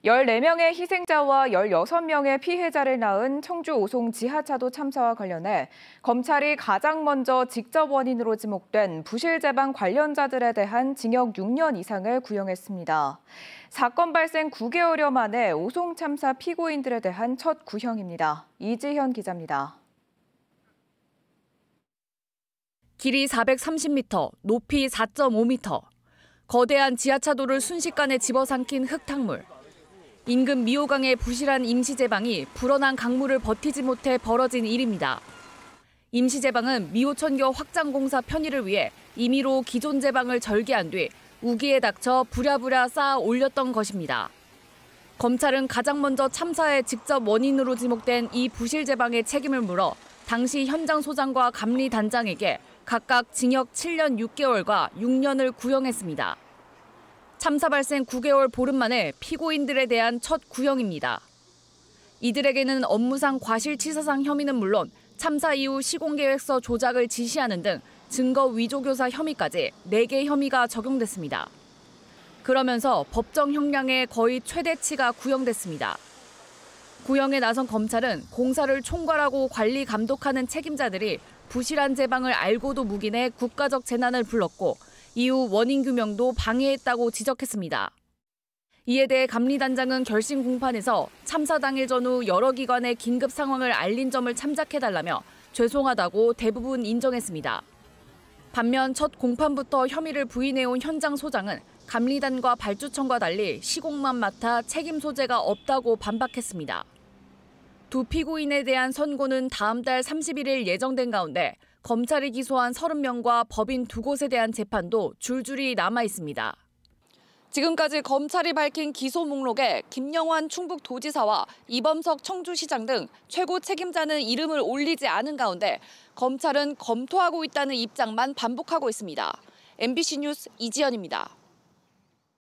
14명의 희생자와 16명의 피해자를 낳은 청주 오송 지하차도 참사와 관련해 검찰이 가장 먼저 직접 원인으로 지목된 부실제방 관련자들에 대한 징역 6년 이상을 구형했습니다. 사건 발생 9개월여 만에 오송 참사 피고인들에 대한 첫 구형입니다. 이지현 기자입니다. 길이 430m, 높이 4.5m. 거대한 지하차도를 순식간에 집어삼킨 흙탕물. 인근 미호강의 부실한 임시제방이 불어난 강물을 버티지 못해 벌어진 일입니다. 임시제방은 미호천교 확장공사 편의를 위해 임의로 기존 제방을 절개한 뒤 우기에 닥쳐 부랴부랴 쌓아 올렸던 것입니다. 검찰은 가장 먼저 참사의 직접 원인으로 지목된 이 부실제방의 책임을 물어 당시 현장 소장과 감리단장에게 각각 징역 7년 6개월과 6년을 구형했습니다. 참사 발생 9개월 보름 만에 피고인들에 대한 첫 구형입니다. 이들에게는 업무상 과실치사상 혐의는 물론 참사 이후 시공계획서 조작을 지시하는 등 증거 위조교사 혐의까지 4개 혐의가 적용됐습니다. 그러면서 법정 형량의 거의 최대치가 구형됐습니다. 구형에 나선 검찰은 공사를 총괄하고 관리 감독하는 책임자들이 부실한 제방을 알고도 묵인해 국가적 재난을 불렀고 이후 원인 규명도 방해했다고 지적했습니다. 이에 대해 감리단장은 결심 공판에서 참사 당일 전후 여러 기관에 긴급 상황을 알린 점을 참작해달라며 죄송하다고 대부분 인정했습니다. 반면 첫 공판부터 혐의를 부인해온 현장 소장은 감리단과 발주청과 달리 시공만 맡아 책임 소재가 없다고 반박했습니다. 두 피고인에 대한 선고는 다음 달 31일 예정된 가운데 검찰이 기소한 30명과 법인 2곳에 대한 재판도 줄줄이 남아 있습니다. 지금까지 검찰이 밝힌 기소 목록에 김영환 충북도지사와 이범석 청주시장 등 최고 책임자는 이름을 올리지 않은 가운데 검찰은 검토하고 있다는 입장만 반복하고 있습니다. MBC 뉴스 이지연입니다.